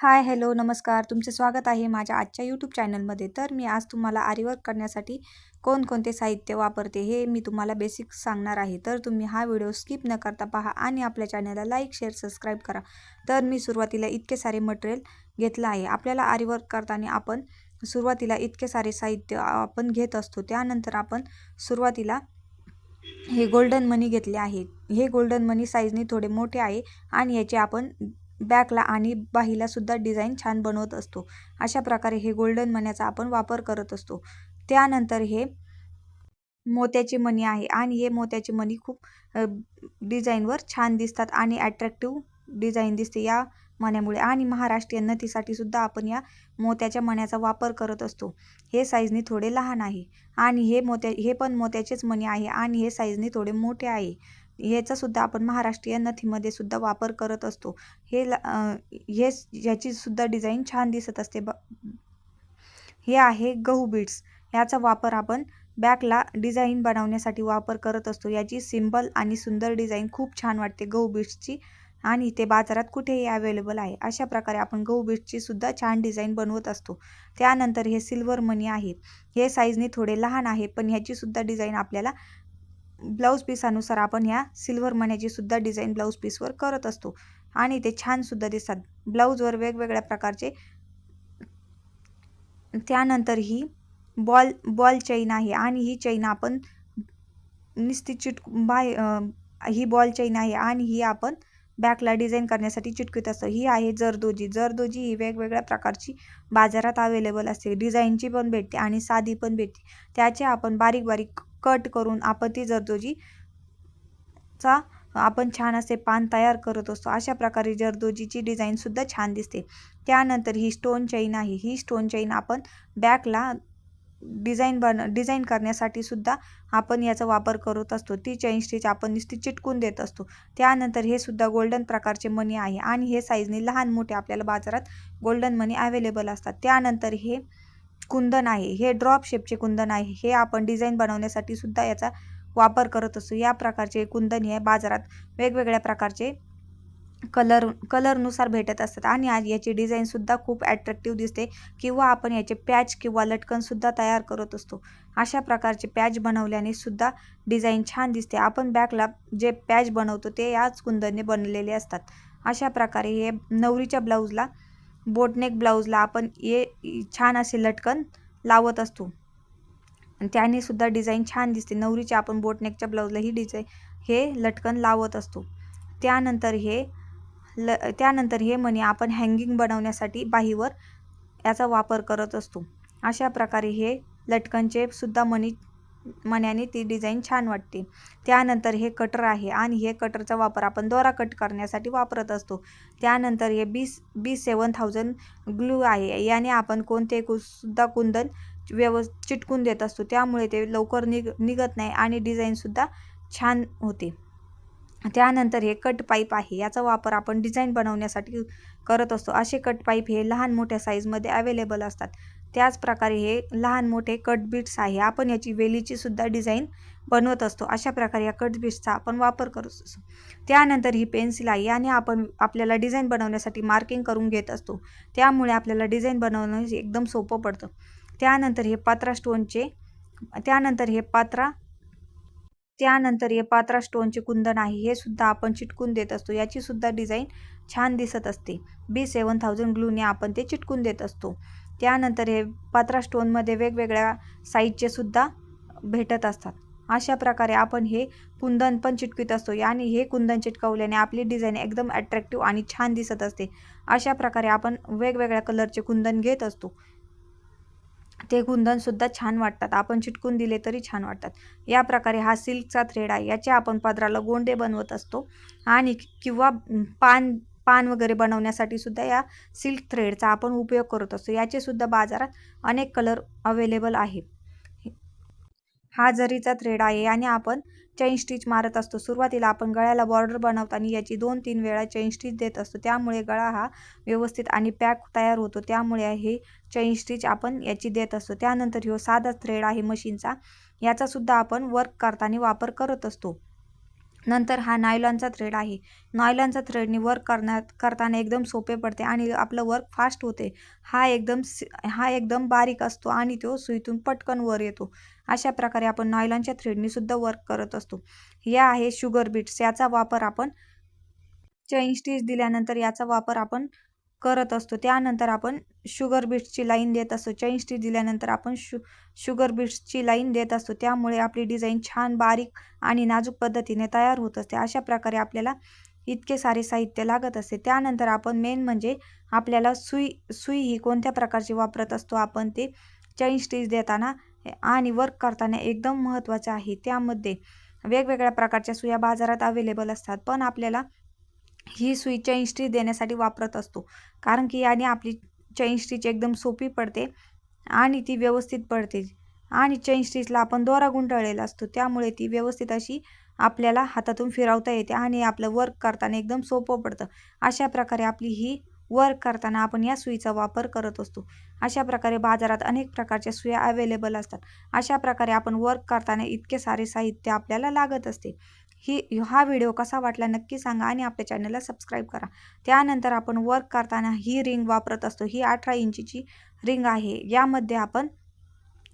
हाय, hello, नमस्कार. तुमचे स्वागत आहे माझ्या आजच्या यूट्यूब चॅनलमध्ये. तर मी आज तुम्हाला आरीवर्क करण्यासाठी कोणकोणते साहित्य वापरते हे मी तुम्हाला बेसिक सांगणार आहे. तर तुम्ही हा व्हिडिओ स्किप न करता पहा आणि आपल्या चॅनलला लाईक, शेअर, सबस्क्राईब करा. तर मी सुरुवातीला इतके सारे मटेरियल घेतलं आहे. आपल्याला आरीवर्क करताना आपण सुरुवातीला इतके सारे साहित्य आपण घेत असतो. त्यानंतर आपण सुरुवातीला हे गोल्डन मनी घेतले आहेत. हे गोल्डन मनी साईजने थोडे मोठे आहे आणि याचे आपण बॅकला आणि बाहीला सुद्धा डिझाईन छान बनवत असतो. अशा प्रकारे हे गोल्डन मण्याचा आपण वापर करत असतो. त्यानंतर हे मोत्याचे मणी आहे आणि हे मोत्याचे मणी खूप डिझाईनवर छान दिसतात आणि अट्रॅक्टिव्ह डिझाईन दिसते या मण्यामुळे. आणि महाराष्ट्रीयन नथीसाठी सुद्धा आपण या मोत्याच्या मण्याचा वापर करत असतो. हे साईजने थोडे लहान आहे आणि हे पण मोत्याचेच मणी आहे आणि हे साईजने थोडे मोठे आहे. ह्याचा सुद्धा आपण महाराष्ट्रीयन नथीमध्ये सुद्धा वापर करत असतो. ह्याची सुद्धा डिझाईन छान दिसत असते. हे आहे गहू बीड्स. याचा वापर आपण बॅकला डिझाईन बनवण्यासाठी वापर करत असतो. याची सिंपल आणि सुंदर डिझाईन खूप छान वाटते गहू बीड्सची आणि ते बाजारात कुठेही अवेलेबल आहे. अशा प्रकारे आपण गहू बीड्सची सुद्धा छान डिझाईन बनवत असतो. त्यानंतर हे सिल्वर मनी आहे. हे साईजने थोडे लहान आहे पण ह्याची सुद्धा डिझाईन आपल्याला ब्लाऊज पीसानुसार आपण ह्या सिल्वर मण्याची सुद्धा डिझाईन ब्लाऊज पीसवर करत असतो आणि ते छान सुद्धा दिसतात. ब्लाऊजवर वेगवेगळ्या प्रकारचे. त्यानंतर ही बॉल चैन आहे आणि ही चैन आपण नुसती ही बॉल चैन आहे आणि ही आपण बॅकला डिझाईन करण्यासाठी चिटकवत असतो. ही आहे जरदोजी. जरदोजी ही वेगवेगळ्या प्रकारची बाजारात अवेलेबल असते. डिझाईनची पण भेटते आणि साधी पण भेटते. त्याचे आपण बारीक बारीक कट करून आपण ती जरदोजीचा आपण छान असे पान तयार करत असतो. अशा प्रकारे जरदोजीची डिझाईन सुद्धा छान दिसते. त्यानंतर ही स्टोन चैन आहे. ही स्टोन चैन आपण बॅकला डिझाईन करण्यासाठी सुद्धा आपण याचा वापर करत असतो. ती चैन स्टिच आपण नुसती चिटकून देत असतो. त्यानंतर हे सुद्धा गोल्डन प्रकारचे मणी आहे आणि हे साईजने लहान मोठे आपल्याला बाजारात गोल्डन मणी अवेलेबल असतात. त्यानंतर हे कुंदन आहे. हे ड्रॉप शेपचे कुंदन आहे. हे आपण डिझाईन बनवण्यासाठी सुद्धा याचा वापर करत असतो. या प्रकारचे कुंदन हे बाजारात वेगवेगळ्या प्रकारचे कलरनुसार भेटत असतात आणि आज याची डिझाईन सुद्धा खूप अट्रॅक्टिव्ह दिसते किंवा आपण याचे पॅच किंवा लटकन सुद्धा तयार करत असतो. अशा प्रकारचे पॅच बनवल्याने सुद्धा डिझाईन छान दिसते. आपण बॅकला जे पॅच बनवतो ते याच कुंदनने बनलेले असतात. अशा प्रकारे हे नवरीच्या ब्लाऊजला, बोटनेक ब्लाऊजला आपण हे छान असे लटकन लावत असतो आणि त्याने सुद्धा डिझाईन छान दिसते. नवरीच्या आपण बोटनेकच्या ब्लाऊजला हे लटकन लावत असतो. त्यानंतर हे मणी आपण हँगिंग बनवण्यासाठी बाहीवर याचा वापर करत असतो. अशा प्रकारे हे लटकनचे सुद्धा मण्याने ती डिझाईन छान वाटते. त्यानंतर हे कटर आहे आणि हे कटरचा वापर आपण दोरा कट करण्यासाठी वापरत असतो. त्यानंतर हे B7000 ग्लू आहे. याने आपण कोणते सुद्धा कुंदन चिटकून देत असतो. त्यामुळे ते लवकर निघत नाही आणि डिझाईन सुद्धा छान होते. त्यानंतर हे कट पाईप आहे. याचा वापर आपण डिझाईन बनवण्यासाठी करत असतो. असे कट पाईप हे लहान मोठ्या साईजमध्ये अवेलेबल असतात. त्याचप्रकारे हे लहान मोठे कट बीट्स आहे. आपण याची वेलीची सुद्धा डिझाईन बनवत असतो. अशा प्रकारे या कट बीट्सचा आपण वापर करत असतो. त्यानंतर ही पेन्सिल आहे. याने आपण आपल्याला डिझाईन बनवण्यासाठी मार्किंग करून घेत असतो. त्यामुळे आपल्याला डिझाईन बनवणं एकदम सोपं पडतं. त्यानंतर हे पात्रा स्टोनचे स्टोनचे कुंदन आहे. हे सुद्धा आपण चिटकून देत असतो. याची सुद्धा डिझाईन छान दिसत असते. B7000 ग्लूने आपण ते चिटकून देत असतो. त्यानंतर हे पात्रा स्टोनमध्ये वेगवेगळ्या साईजचे सुद्धा भेटत असतात. अशा प्रकारे आपण हे कुंदन पण चिटकवीत असतो आणि हे कुंदन चिटकवल्याने आपली डिझाईन एकदम अट्रॅक्टिव्ह आणि छान दिसत असते. अशा प्रकारे आपण वेगवेगळ्या कलरचे कुंदन घेत असतो. ते कुंदन सुद्धा छान वाटतात. आपण चिटकून दिले तरी छान वाटतात. या प्रकारे हा सिल्कचा थ्रेड आहे. याचे आपण पदराला गोंडे बनवत असतो आणि किंवा पान वगैरे बनवण्यासाठी सुद्धा या सिल्क थ्रेडचा आपण उपयोग करत असतो. याचे सुद्धा बाजारात अनेक कलर अवेलेबल आहे. हा जरीचा थ्रेड आहे आणि आपण चैन स्टिच मारत असतो. सुरुवातीला आपण गळ्याला बॉर्डर बनवताना याची 2-3 वेळा चैन स्टिच देत असतो. त्यामुळे गळा हा व्यवस्थित आणि पॅक तयार होतो. त्यामुळे हे चैन स्टिच आपण याची देत असतो. त्यानंतर ह्यो साधा थ्रेड आहे मशीनचा. याचा सुद्धा आपण वर्क करताना वापर करत असतो. नंतर हा नायलॉनचा थ्रेड आहे. नायलॉनचा थ्रेडने वर्क करताना एकदम सोपे पडते आणि आपलं वर्क फास्ट होते. हा एकदम बारीक असतो आणि तो सुईतून पटकन वर येतो. अशा प्रकारे आपण नायलॉनच्या थ्रेडने सुद्धा वर्क करत असतो. या आहे शुगर बीट्स. याचा वापर आपण चेन स्टिच दिल्यानंतर याचा वापर आपण करत असतो. त्यानंतर आपण शुगर बीट्सची लाईन देत असतो. चेन स्टिच दिल्यानंतर आपण शुगर बीट्सची लाईन देत असतो. त्यामुळे आपली डिझाईन छान बारीक आणि नाजूक पद्धतीने तयार होत असते. अशा प्रकारे आपल्याला इतके सारे साहित्य लागत असते. त्यानंतर आपण मेन म्हणजे आपल्याला सुई ही कोणत्या प्रकारची वापरत असतो आपण ते चेन स्टिच देताना आणि वर्क करताना एकदम महत्त्वाचं आहे. त्यामध्ये वेगवेगळ्या प्रकारच्या सुया बाजारात अवेलेबल असतात, पण आपल्याला ही सुई चेन स्टिच देण्यासाठी वापरत असतो. कारण की याने आपली चेन स्टिच एकदम सोपी पडते आणि ती व्यवस्थित पडते. आणि चेन स्टिचला आपण दोरा गुंडाळलेला असतो, त्यामुळे ती व्यवस्थित अशी आपल्याला हातातून फिरवता येते आणि आपलं वर्क करताना एकदम सोपं पडतं. अशा प्रकारे आपली ही वर्क करताना आपण या सुईचा वापर करत असतो. अशा प्रकारे बाजारात अनेक प्रकारच्या सुया अवेलेबल असतात. अशा प्रकारे आपण वर्क करताना इतके सारे साहित्य आपल्याला लागत असते. हा व्हिडिओ कसा वाटला नक्की सांगा आणि आपल्या चॅनलला सबस्क्राईब करा. त्यानंतर आपण वर्क करताना ही रिंग वापरत असतो. ही 18 इंचीची रिंग आहे. यामध्ये आपण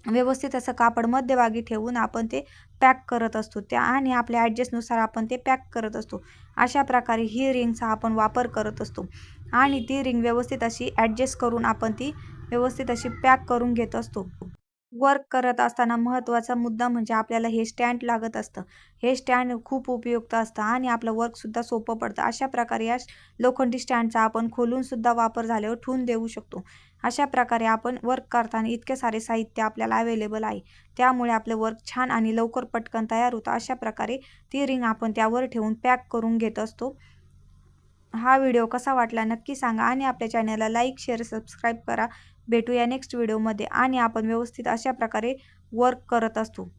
व्यवस्थित असं कापड मध्यभागी ठेवून आपण ते पॅक करत असतो. आणि आपल्या ॲडजस्टनुसार आपण ते पॅक करत असतो. अशा प्रकारे ही रिंगचा आपण वापर करत असतो आणि ती रिंग व्यवस्थित अशी ॲडजस्ट करून आपण ती व्यवस्थित अशी पॅक करून घेत असतो. वर्क करत असताना महत्त्वाचा मुद्दा म्हणजे आपल्याला हे स्टँड लागत असतं. हे स्टँड खूप उपयुक्त असतं आणि आपलं वर्कसुद्धा सोपं पडतं. अशा प्रकारे या लोखंडी स्टँडचा आपण खोलूनसुद्धा वापर झाल्यावर ठेवून देऊ शकतो. अशा प्रकारे आपण वर्क करताना इतके सारे साहित्य आपल्याला अवेलेबल आहे. त्यामुळे आपलं वर्क छान आणि लवकर पटकन तयार होतं. अशा प्रकारे ती रिंग आपण त्यावर ठेवून पॅक करून घेत असतो. हा व्हिडिओ कसा वाटला नक्की सांगा आणि आपल्या चॅनलला लाईक, शेअर, सबस्क्राईब करा. भेटूया नेक्स्ट व्हिडिओमध्ये आणि आपण व्यवस्थित अशा प्रकारे वर्क करत असतो.